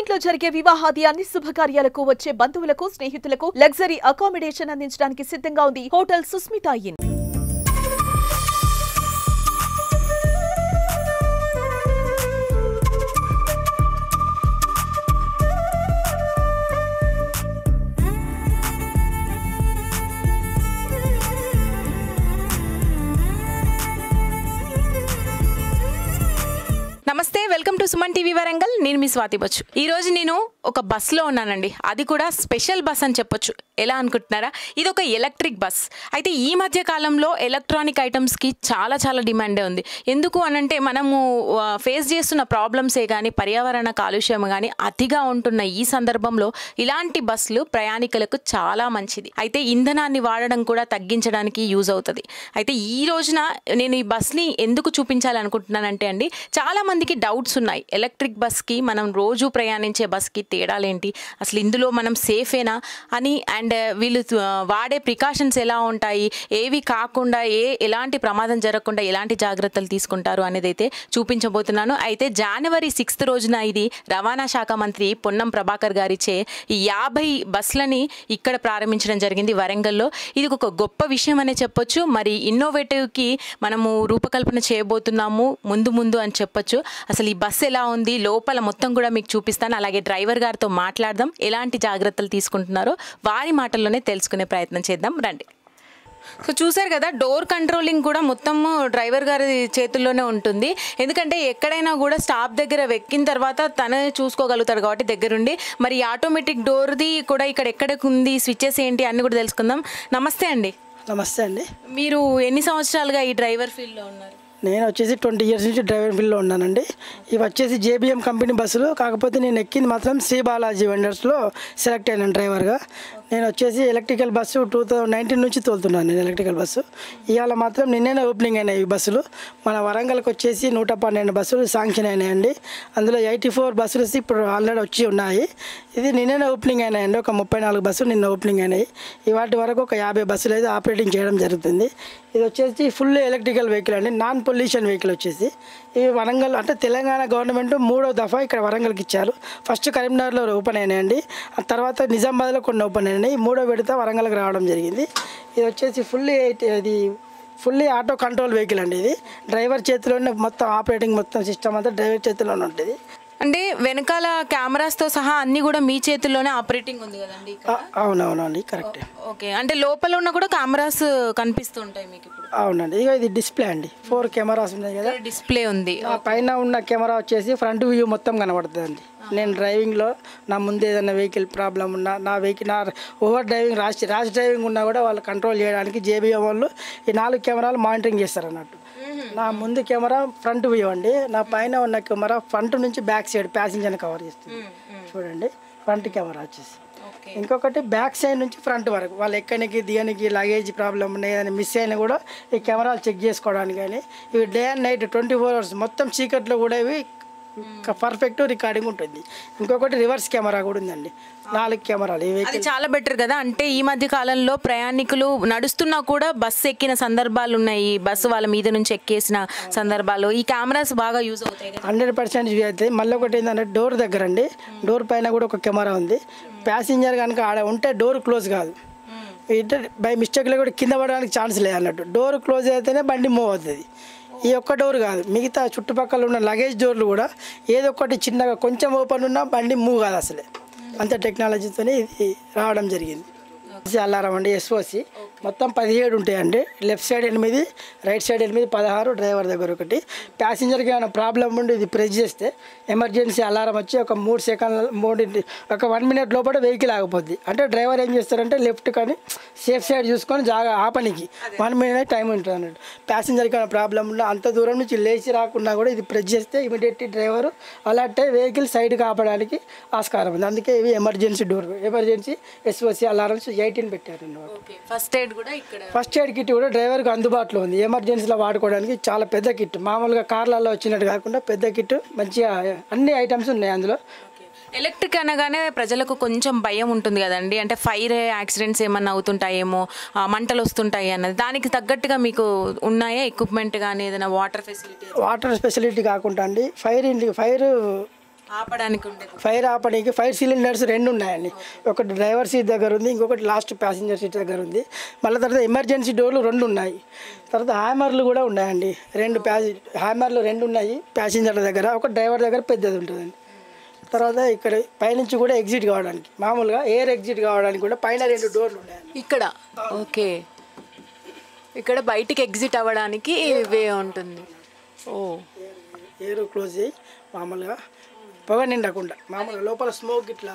ఇంట్లో జరిగే వివాహాది అన్ని శుభకార్యాలకు వచ్చే బంధువులకు స్నేహితులకు లగ్జరీ అకామిడేషన్ అందించడానికి సిద్ధంగా ఉంది హోటల్ సుస్మితా ఇన్. నమస్తే, welcome to Suman TV Warangal. నేను మీ స్వాతి బచ్చు. ఈ రోజు నేను ఒక బస్సులో ఉన్నానండి. అది కూడా స్పెషల్ బస్ అని చెప్పొచ్చు. ఎలా అనుకుంటున్నారా? ఇది ఒక ఎలక్ట్రిక్ బస్. అయితే ఈ మధ్య కాలంలో ఎలక్ట్రానిక్ ఐటమ్స్కి చాలా డిమాండే ఉంది. ఎందుకు అనంటే మనము ఫేస్ చేస్తున్న ప్రాబ్లమ్సే కానీ పర్యావరణ కాలుష్యం కానీ అతిగా ఉంటున్న ఈ సందర్భంలో ఇలాంటి బస్సులు ప్రయాణికులకు చాలా మంచిది. అయితే ఇంధనాన్ని వాడడం కూడా తగ్గించడానికి యూజ్ అవుతుంది. అయితే ఈ రోజున నేను ఈ బస్ని ఎందుకు చూపించాలనుకుంటున్నానంటే అండి, చాలా మందికి డౌట్స్ ఉన్నాయి. ఎలక్ట్రిక్ బస్కి మనం రోజు ప్రయాణించే బస్కి తేడాలేంటి, అసలు ఇందులో మనం సేఫేనా అని, అండ్ వీళ్ళు వాడే ప్రికాషన్స్ ఎలా ఉంటాయి, ఏవి కాకుండా ఎలాంటి ప్రమాదం జరగకుండా ఎలాంటి జాగ్రత్తలు తీసుకుంటారు అనేది అయితే చూపించబోతున్నాను. అయితే జనవరి 6 రోజున ఇది రవాణా శాఖ మంత్రి పొన్నం ప్రభాకర్ గారిచే ఈ 50 బస్సులని ఇక్కడ ప్రారంభించడం జరిగింది వరంగల్లో. ఇది ఒక గొప్ప విషయం అనే చెప్పొచ్చు. మరి ఇన్నోవేటివ్కి మనము రూపకల్పన చేయబోతున్నాము ముందు అని చెప్పొచ్చు. అసలు ఈ బస్సు ఎలా ఉంది, లోపల మొత్తం కూడా మీకు చూపిస్తాను. అలాగే డ్రైవర్ గారితో మాట్లాడదాం, ఎలాంటి జాగ్రత్తలు తీసుకుంటున్నారో వారి మాటల్లోనే తెలుసుకునే ప్రయత్నం చేద్దాం రండి. సో చూసారు కదా, డోర్ కంట్రోలింగ్ కూడా మొత్తము డ్రైవర్ గారి చేతుల్లోనే ఉంటుంది. ఎందుకంటే ఎక్కడైనా కూడా స్టాప్ దగ్గర ఎక్కిన తర్వాత తనే చూసుకోగలుగుతాడు కాబట్టి దగ్గరుండి. మరి ఆటోమేటిక్ డోర్ది కూడా ఇక్కడ ఎక్కడికి ఉంది, స్విచ్చెస్ ఏంటి అన్నీ కూడా తెలుసుకుందాం. నమస్తే అండి. నమస్తే అండి. మీరు ఎన్ని సంవత్సరాలుగా ఈ డ్రైవర్ ఫీల్డ్లో ఉన్నారు? నేను వచ్చేసి 20 ఇయర్స్ నుంచి డ్రైవర్ ఫీల్డ్లో ఉన్నానండి. ఇవి వచ్చేసి JBM కంపెనీ బస్సులు. కాకపోతే నేను ఎక్కింది మాత్రం శ్రీ బాలాజీ వెండర్స్లో సెలెక్ట్ అయినాను డ్రైవర్గా. నేను వచ్చేసి ఎలక్ట్రికల్ బస్సు 2019 నుంచి తోలుతున్నాను నేను ఎలక్ట్రికల్ బస్సు. ఇవాళ మాత్రం నిన్నే ఓపెనింగ్ అయినాయి ఈ బస్సులు. మన వరంగల్కి వచ్చేసి 112 బస్సులు శాంక్షన్ అయినాయండి. అందులో 84 బస్సులు ఇప్పుడు ఆల్రెడీ వచ్చి ఉన్నాయి. ఇది నిన్నే ఓపెనింగ్ అయినాయండి. ఒక 34 బస్సులు నిన్న ఓపెనింగ్ అయినాయి. ఇవాటి వరకు ఒక 50 బస్సులు అయితే ఆపరేటింగ్ చేయడం జరుగుతుంది. ఇది వచ్చేసి ఫుల్ ఎలక్ట్రికల్ వెహికల్ అండి, నాన్ పొల్యూషన్ వెహికల్ వచ్చేసి. ఇవి వరంగల్ అంటే తెలంగాణ గవర్నమెంట్ 3వ దఫా ఇక్కడ వరంగల్కి ఇచ్చారు. ఫస్ట్ కరీంనగర్లో ఓపెన్ అయినాయండి, ఆ తర్వాత నిజామాబాద్లో కొన్ని ఓపెన్ అయినాయి. 3వ విడత వరంగల్కి రావడం జరిగింది. ఇది వచ్చేసి ఫుల్లీ ఆటో కంట్రోల్ వెహికల్ అండి. ఇది డ్రైవర్ చేతిలోనే మొత్తం ఆపరేటింగ్ మొత్తం సిస్టమ్ అంతా డ్రైవర్ చేతిలోనే ఉంటుంది. అంటే వెనకాల కెమెరాస్తో సహా అన్ని కూడా మీ చేతుల్లోనే ఆపరేటింగ్ ఉంది కదండి? అవునవునండి, కరెక్ట్. ఓకే, అంటే లోపల ఉన్న కూడా కెమెరాస్ కనిపిస్తూ ఉంటాయి మీకు ఇప్పుడు? అవునండి. ఇక ఇది డిస్ప్లే అండి, 4 కెమెరాస్ ఉన్నాయి కదా, డిస్ప్లే ఉంది. ఆ పైన ఉన్న కెమెరా వచ్చేసి ఫ్రంట్ వ్యూ మొత్తం కనబడుతుంది అండి. నేను డ్రైవింగ్లో నా ముందు ఏదైనా వెహికల్ ప్రాబ్లం ఉన్నా, నా ఓవర్ డ్రైవింగ్ ర్యాష్ డ్రైవింగ్ ఉన్నా కూడా వాళ్ళు కంట్రోల్ చేయడానికి JBM వాళ్ళు ఈ 4 కెమెరాలు మానిటరింగ్ చేస్తారు అన్నట్టు. నా ముందు కెమెరా ఫ్రంట్ వ్యూ అండి, నా పైన ఉన్న కెమెరా ఫ్రంట్ నుంచి బ్యాక్ సైడ్ ప్యాసింజర్ని కవర్ చేస్తుంది. చూడండి, ఫ్రంట్ కెమెరా వచ్చేసి. ఇంకొకటి బ్యాక్ సైడ్ నుంచి ఫ్రంట్ వరకు వాళ్ళు ఎక్కడికి దిగనికి లగేజ్ ప్రాబ్లం ఉన్నాయి, ఏదైనా మిస్ అయినా కూడా ఈ కెమెరాలు చెక్ చేసుకోవడానికి. కానీ ఇవి డే అండ్ నైట్ 24 hours మొత్తం చీకట్లో కూడా ఇవి పర్ఫెక్ట్ రికార్డింగ్ ఉంటుంది. ఇంకొకటి రివర్స్ కెమెరా కూడా ఉందండి, 4 కెమెరాలు. అది చాలా బెటర్ కదా. అంటే ఈ మధ్య కాలంలో ప్రయాణికులు నడుస్తున్నా కూడా బస్సు ఎక్కిన సందర్భాలు ఉన్నాయి, బస్సు వాళ్ళ మీద నుంచి ఎక్కేసిన సందర్భాలు ఈ కెమెరాస్ బాగా యూజ్ అవుతాయి. 100% యూజ్ అవుతాయి. మళ్ళీ ఒకటి ఏంటంటే డోర్ దగ్గర అండి, డోర్ పైన కూడా ఒక కెమెరా ఉంది. ప్యాసింజర్ కనుక ఆడ ఉంటే డోర్ క్లోజ్ కాదు, బై మిస్టేక్లో కూడా కింద పడడానికి ఛాన్స్ లేదు అన్నట్టు. డోర్ క్లోజ్ అయితేనే బండి మూవ్ అవుతుంది. ఈ ఒక్క డోర్ కాదు, మిగతా చుట్టుపక్కల ఉన్న లగేజ్ డోర్లు కూడా ఏదో ఒకటి చిన్నగా కొంచెం ఓపెన్ ఉన్నా బండి మూవ్ కాదు అసలే. అంత టెక్నాలజీతోనే ఇది రావడం జరిగింది. అలారం అండి, SOC మొత్తం 17 ఉంటాయండి. Left side 8, right side 8, 16 driver దగ్గర ఒకటి. ప్యాసింజర్కి ఏమైనా ప్రాబ్లం ఉండి ఇది ప్రెస్ చేస్తే ఎమర్జెన్సీ అలారం వచ్చి ఒక 3 సెకండ్ల ఒక 1 minute లోపల వెహికల్ ఆగిపోద్ది. అంటే డ్రైవర్ ఏం చేస్తారంటే లెఫ్ట్ కానీ సేఫ్ సైడ్ చూసుకొని జాగా ఆపనికి 1 minute టైం ఉంటుంది అన్నట్టు. ప్యాసింజర్కి ఏమైనా ప్రాబ్లం ఉన్నా అంత దూరం నుంచి లేచి రాకుండా కూడా ఇది ప్రెస్ చేస్తే ఇమీడియట్లీ డ్రైవర్ అలర్ట్ అయ్యి వెహికల్ సైడ్కి ఆపడానికి ఆస్కారం ఉంది. అందుకే ఇవి emergency door, emergency SOC alarms 18 పెట్టారండి. ఫస్ట్ ఎయిడ్ కిట్ కూడా డ్రైవర్కి అందుబాటులో ఉంది. ఎమర్జెన్సీలో వాడుకోవడానికి చాలా పెద్ద కిట్, మామూలుగా కార్లలో వచ్చినట్టు కాకుండా పెద్ద కిట్, మంచిగా అన్ని ఐటమ్స్ ఉన్నాయి అందులో. ఎలక్ట్రిక్ అనగానే ప్రజలకు కొంచెం భయం ఉంటుంది కదండి, అంటే ఫైర్ యాక్సిడెంట్స్ ఏమన్నా అవుతుంటాయేమో, మంటలు వస్తుంటాయి అన్నది. దానికి తగ్గట్టుగా మీకు ఉన్నాయా ఎక్విప్మెంట్ కానీ ఏదైనా వాటర్ ఫెసిలిటీ? వాటర్ ఫెసిలిటీ కాకుండా అండి, ఫైర్ ఆపడానికి ఉండేది. ఫైర్ ఆపడానికి 5 సిలిండర్స్ 2 ఉన్నాయండి. ఒకటి డ్రైవర్ సీట్ దగ్గర ఉంది, ఇంకొకటి లాస్ట్ ప్యాసింజర్ సీట్ దగ్గర ఉంది. మళ్ళీ తర్వాత ఎమర్జెన్సీ డోర్లు 2 ఉన్నాయి. తర్వాత హ్యామర్లు కూడా ఉన్నాయండి. 2 హ్యామర్లు 2 ఉన్నాయి ప్యాసింజర్ల దగ్గర, ఒక డ్రైవర్ దగ్గర పెద్దది ఉంటుందండి. తర్వాత ఇక్కడ పైనుంచి కూడా ఎగ్జిట్ కావడానికి, మామూలుగా ఎయిర్ ఎగ్జిట్ కావడానికి కూడా పైన 2 డోర్లు ఉన్నాయండి ఇక్కడ. ఓకే, ఇక్కడ బయటికి ఎగ్జిట్ అవ్వడానికి వే ఉంటుంది. ఓ, ఎయిర్ క్లోజ్ అయ్యి మామూలుగా పొగ నిండకుండా మామూలుగా లోపల స్మోక్ ఇట్లా.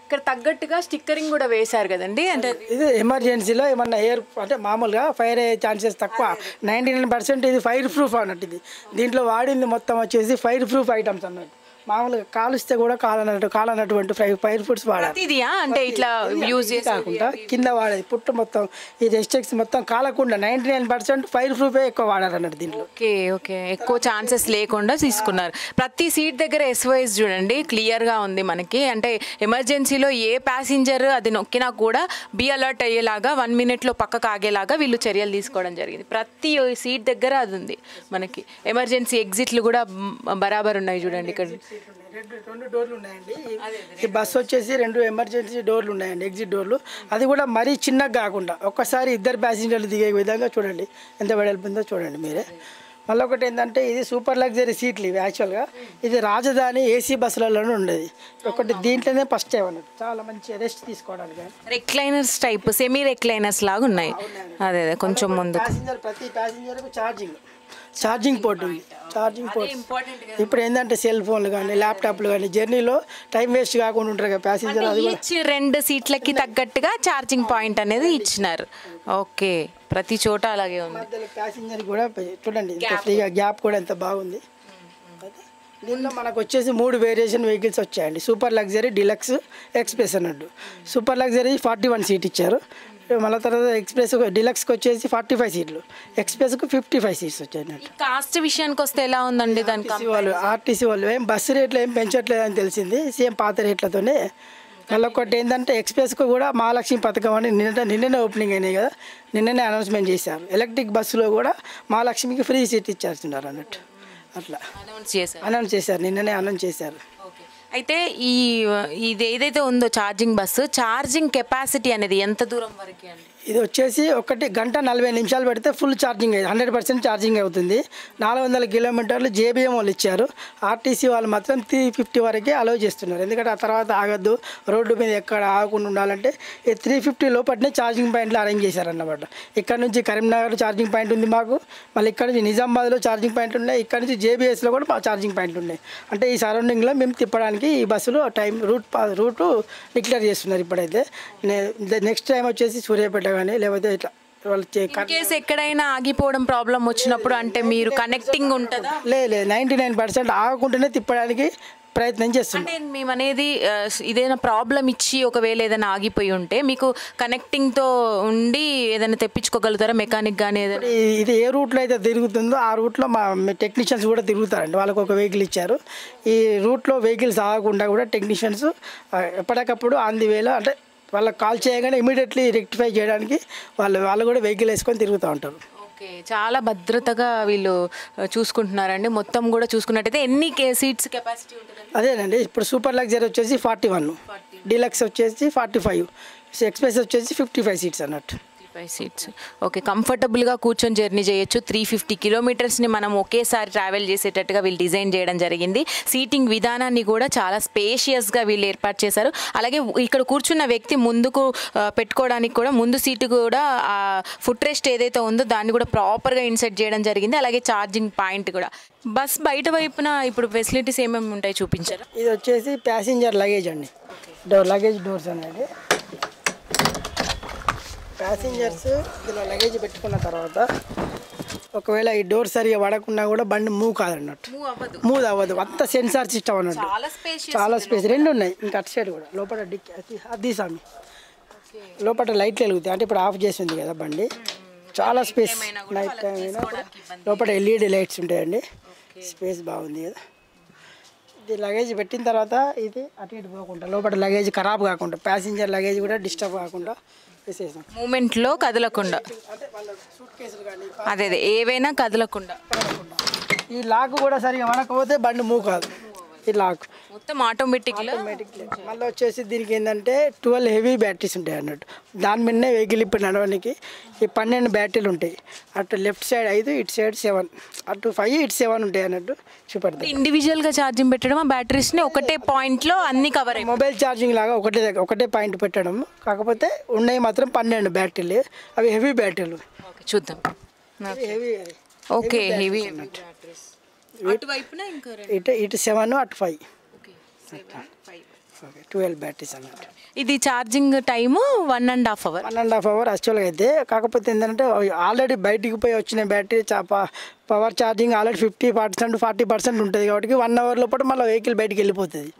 ఇక్కడ తగ్గట్టుగా స్టిక్కరింగ్ కూడా వేశారు కదండి. అంటే ఇది ఎమర్జెన్సీలో ఏమన్నా ఎయిర్ అంటే మామూలుగా ఫైర్ అయ్యే ఛాన్సెస్ తక్కువ. 99% ఇది ఫైర్ ప్రూఫ్ అన్నట్టు. ఇది దీంట్లో వాడింది మొత్తం వచ్చేసి ఫైర్ ప్రూఫ్ ఐటమ్స్ అన్నట్టు. మామూలుగా కాలుస్తే కూడా కాలనటువంటి ఫైర్ ఫుడ్స్ వాడాలి. ఇదియా అంటే ఇట్లా యూజ్ కాకుండా కింద వాడేది పుట్టు మొత్తం ఈ రెస్ట్రిక్స్ మొత్తం కాలకుండా 99% ఫైర్ ప్రూఫే ఎక్కువ వాడారు అన్నట్టు దీంట్లో. ఓకే ఓకే, ఎక్కువ ఛాన్సెస్ లేకుండా తీసుకున్నారు. ప్రతి సీట్ దగ్గర SOS చూడండి క్లియర్గా ఉంది మనకి. అంటే ఎమర్జెన్సీలో ఏ ప్యాసింజర్ అది నొక్కినా కూడా బీ అలర్ట్ అయ్యేలాగా 1 minute పక్కకు ఆగేలాగా వీళ్ళు చర్యలు తీసుకోవడం జరిగింది. ప్రతి సీట్ దగ్గర అది ఉంది మనకి. ఎమర్జెన్సీ ఎగ్జిట్లు కూడా బరాబర్ ఉన్నాయి చూడండి. ఇక్కడ 2 డోర్లు ఉన్నాయండి. ఈ బస్సు వచ్చేసి 2 ఎమర్జెన్సీ డోర్లు ఉన్నాయండి, ఎగ్జిట్ డోర్లు. అది కూడా మరీ చిన్నగా కాకుండా ఒక్కసారి 2 ప్యాసింజర్లు దిగే విధంగా చూడండి ఎంత వెడల్పు ఉందో చూడండి మీరే. మళ్ళీ ఒకటి ఏంటంటే ఇది సూపర్ లగ్జరీ సీట్లు ఇవి. యాక్చువల్గా ఇది రాజధాని AC బస్సులలోనే ఉండేది. ఒకటి దీంట్లోనే ఫస్ట్ టైం అన్నట్టు. చాలా మంచి రెస్ట్ తీసుకోవడానికి. రెక్లైనర్స్ టైప్ సెమీ రెక్లైనర్స్ లాగా ఉన్నాయి. అదే కొంచెం ముందు ప్రతి ప్యాసింజర్కు ఛార్జింగ్ పోర్ట్ ఉంది. ఛార్జింగ్ పోర్ట్ ఇప్పుడు ఏంటంటే సెల్ ఫోన్లు కానీ ల్యాప్టాప్లు కానీ జర్నీలో టైం వేస్ట్ కాకుండా ఉంటారు కదా ప్యాసింజర్. అది ఇచ్చి 2 సీట్లకి తగ్గట్టుగా ఛార్జింగ్ పాయింట్ అనేది ఇచ్చినారు. ఓకే, ప్రతి చోట అలాగే ఉంది. మధ్యలో ప్యాసింజర్ కూడా చూడండి ఎంత ఫ్రీగా గ్యాప్ కూడా ఎంత బాగుంది. దీనిలో మనకు వచ్చేసి 3 వేరియేషన్ వెహికల్స్ వచ్చాయండి. సూపర్ లగ్జరీ, డిలక్స్, ఎక్స్ప్రెస్ అన్నట్టు. సూపర్ లగ్జరీ 41 సీట్ ఇచ్చారు. మళ్ళీ తర్వాత ఎక్స్ప్రెస్ డిలక్స్కి వచ్చేసి 45 సీట్లు, ఎక్స్ప్రెస్కు 55 సీట్స్ వచ్చాయి. కాస్ట్ విషయానికి వస్తే ఎలా ఉందండి దానికి? ఆర్టీసీ వాళ్ళు ఏం బస్సు రేట్లు ఏం పెంచట్లేదని తెలిసింది, సేమ్ పాత రేట్లతోనే. మళ్ళీ ఒకటి ఏంటంటే ఎక్స్ప్రెస్కు కూడా మహాలక్ష్మి పథకం అని నిన్ననే ఓపెనింగ్ అయినాయి కదా, నిన్ననే అనౌన్స్మెంట్ చేశారు. ఎలక్ట్రిక్ బస్సులో కూడా మహాలక్ష్మికి ఫ్రీ సీట్ ఇచ్చేస్తున్నారు అన్నట్టు. అట్లా అనౌన్స్ చేశారు, నిన్ననే అనౌన్స్ చేశారు. అయితే ఇది ఏదైతే ఉందో ఛార్జింగ్ బస్సు, ఛార్జింగ్ కెపాసిటీ అనేది ఎంత దూరం వరకు అండి? ఇది వచ్చేసి 1 గంట 40 నిమిషాలు పెడితే ఫుల్ ఛార్జింగ్ 100% ఛార్జింగ్ అవుతుంది. 400 కిలోమీటర్లు JBM వాళ్ళు ఇచ్చారు. ఆర్టీసీ వాళ్ళు మాత్రం 350 వరకే అలౌ చేస్తున్నారు. ఎందుకంటే ఆ తర్వాత ఆగద్దు, రోడ్డు మీద ఎక్కడ ఆగకుండా ఉండాలంటే 350 లోపలనే ఛార్జింగ్ పాయింట్లు అరేంజ్ చేశారన్నమాట. ఇక్కడ నుంచి కరీంనగర్ ఛార్జింగ్ పాయింట్ ఉంది మాకు, మళ్ళీ ఇక్కడ నుంచి నిజామాబాద్లో ఛార్జింగ్ పాయింట్ ఉన్నాయి, ఇక్కడ నుంచి JBSలో కూడా ఛార్జింగ్ పాయింట్లు ఉన్నాయి. అంటే ఈ సరౌండింగ్లో మేము తిప్పడానికి ఈ బస్సులు రూటు డిక్లేర్ చేస్తున్నారు. ఇప్పుడైతే నెక్స్ట్ టైం వచ్చేసి సూర్యాపేట కానీ లేకపోతే ఇట్లా కేసు ఎక్కడైనా ఆగిపోవడం ప్రాబ్లం వచ్చినప్పుడు అంటే మీరు కనెక్టింగ్ ఉంటుందా? లేదు, 99% ఆగకుండానే తిప్పడానికి ప్రయత్నం చేస్తున్నాం. అంటే మేము అనేది ఏదైనా ప్రాబ్లం ఇచ్చి ఒకవేళ ఏదైనా ఆగిపోయి ఉంటే మీకు కనెక్టింగ్తో ఉండి ఏదైనా తెప్పించుకోగలుగుతారా మెకానిక్ కానీ? ఏదైనా ఇది ఏ రూట్లో అయితే తిరుగుతుందో ఆ రూట్లో మా టెక్నీషియన్స్ కూడా తిరుగుతారండి. వాళ్ళకు ఒక వెహికల్ ఇచ్చారు. ఈ రూట్లో వెహికల్స్ ఆగకుండా కూడా టెక్నీషియన్స్ ఎప్పటికప్పుడు ఆన్ ది వేలో అంటే వాళ్ళకి కాల్ చేయగానే ఇమీడియట్లీ రెక్టిఫై చేయడానికి వాళ్ళు కూడా వెహికల్ వేసుకొని తిరుగుతూ ఉంటారు. ఓకే, చాలా భద్రతగా వీళ్ళు చూసుకుంటున్నారండి. మొత్తం కూడా చూసుకున్నట్టయితే ఎన్ని సీట్స్ కెపాసిటీ ఉంటుంది? అదేనండి, ఇప్పుడు సూపర్ లగ్జరీ వచ్చేసి 41, డీలక్స్ వచ్చేసి 45, ఎక్స్ప్రెస్ వచ్చేసి 55 సీట్స్ అన్నట్టు. 55 సీట్స్. ఓకే, కంఫర్టబుల్గా కూర్చొని జర్నీ చేయొచ్చు. 350 కిలోమీటర్స్ని మనం ఒకేసారి ట్రావెల్ చేసేటట్టుగా వీళ్ళు డిజైన్ చేయడం జరిగింది. సీటింగ్ విధానాన్ని కూడా చాలా స్పేషియస్గా వీళ్ళు ఏర్పాటు చేశారు. అలాగే ఇక్కడ కూర్చున్న వ్యక్తి ముందుకు పెట్టుకోవడానికి కూడా ముందు సీటు కూడా ఫుట్ రెస్ట్ ఏదైతే ఉందో దాన్ని కూడా ప్రాపర్గా ఇన్సెట్ చేయడం జరిగింది. అలాగే ఛార్జింగ్ పాయింట్ కూడా. బస్ బయట వైపున ఇప్పుడు ఫెసిలిటీస్ ఏమేమి ఉంటాయి చూపించారు? ఇది వచ్చేసి ప్యాసింజర్ లగేజ్ అండి, లగేజ్ డోర్స్ అనేది. ప్యాసింజర్స్ ఇలా లగేజ్ పెట్టుకున్న తర్వాత ఒకవేళ ఈ డోర్ సరిగా పడకుండా కూడా బండి మూవ్ కాదన్నట్టు, మూవ్ అవ్వదు. అంత సెన్సార్ సిస్టమ్ అన్నట్టు, చాలా స్పేస్. 2 ఉన్నాయి. ఇంకా అటు సైడ్ కూడా లోపల అది సామి లోపల లైట్లు వెలుగుతాయి. అంటే ఇప్పుడు ఆఫ్ చేసింది కదా బండి, చాలా స్పేస్. నైట్ టైం అయినా లోపల LED లైట్స్ ఉంటాయండి, స్పేస్ బాగుంది కదా. ఇది లగేజ్ పెట్టిన తర్వాత ఇది అటు ఇటు పోకుండా లోపల లగేజ్ ఖరాబ్ కాకుండా, ప్యాసింజర్ లగేజ్ కూడా డిస్టర్బ్ కాకుండా మూమెంట్లో కదలకుండా, అదే ఏవైనా కదలకుండా. ఈ లాక్ కూడా సరిగా మనకపోతే బండి మూవ్ కాదు. ఈ లాక్ మొత్తం ఆటోమేటిక్లో. మళ్ళీ వచ్చేసి దీనికి ఏంటంటే 12 హెవీ బ్యాటరీస్ ఉంటాయి అన్నట్టు. దాని మీదనే వెహికల్ ఇప్పుడు నడవడానికి ఈ 12 బ్యాటరీలు ఉంటాయి. అటు లెఫ్ట్ సైడ్ 5, ఇటు సైడ్ 7, అటు 5, ఇటు 7 ఉంటాయి అన్నట్టు చూపెడతాయి. ఇండివిజువల్గా ఛార్జింగ్ పెట్టడం ఆ బ్యాటరీస్ని ఒకటే పాయింట్లో అన్ని కవర్ అయ్యి మొబైల్ ఛార్జింగ్ లాగా ఒకటే పాయింట్ పెట్టడం. కాకపోతే ఉన్నాయి మాత్రం 12 బ్యాటరీలు, అవి హెవీ బ్యాటరీలు. ఓకే చూద్దాం. హెవీ ఓకే హెవీ అటువైపున ఇంకా ఇటు 7, అటు 5. 12 బ్యాటరీస్ అన్నట్టు. ఇది ఛార్జింగ్ టైము 1.5 hours. 1.5 hours యాక్చువల్గా అయితే. కాకపోతే ఏంటంటే ఆల్రెడీ బయటికి పోయి వచ్చిన బ్యాటరీ పవర్ ఛార్జింగ్ ఆల్రెడీ 50%, 40% ఉంటుంది కాబట్టి 1 hour లోపల మళ్ళీ వెహికల్ బయటికి వెళ్ళిపోతుంది.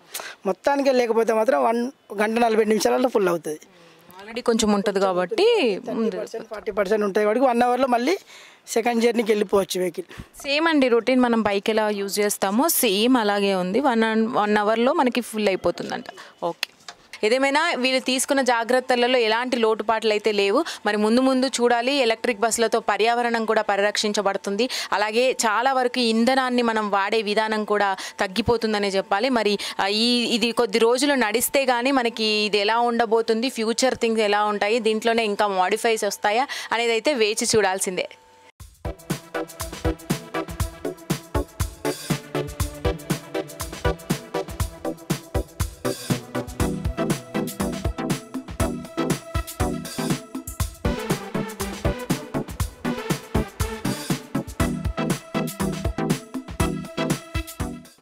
మొత్తానికి లేకపోతే మాత్రం 1 గంట 40 నిమిషాలలో ఫుల్ అవుతుంది. ఆల్రెడీ కొంచెం ఉంటుంది కాబట్టి 40% ఉంటుంది కాబట్టి 1 hour లో మళ్ళీ సెకండ్ జర్నీకి వెళ్ళిపోవచ్చు వెహికల్. సేమ్ అండి రొటీన్ మనం బైక్ ఎలా యూజ్ చేస్తామో సేమ్ అలాగే ఉంది. 1 hourలో మనకి ఫుల్ అయిపోతుందంట. ఓకే ఏదేమైనా వీళ్ళు తీసుకున్న జాగ్రత్తలలో ఎలాంటి లోటుపాట్లు అయితే లేవు. మరి ముందు చూడాలి. ఎలక్ట్రిక్ బస్సులతో పర్యావరణం కూడా పరిరక్షించబడుతుంది. అలాగే చాలా వరకు ఇంధనాన్ని మనం వాడే విధానం కూడా తగ్గిపోతుందనే చెప్పాలి. మరి ఇది కొద్ది రోజులు నడిస్తే కానీ మనకి ఇది ఎలా ఉండబోతుంది, ఫ్యూచర్ థింగ్స్ ఎలా ఉంటాయి, దీంట్లోనే ఇంకా మోడిఫైస్ వస్తాయా అనేది అయితే వేచి చూడాల్సిందే.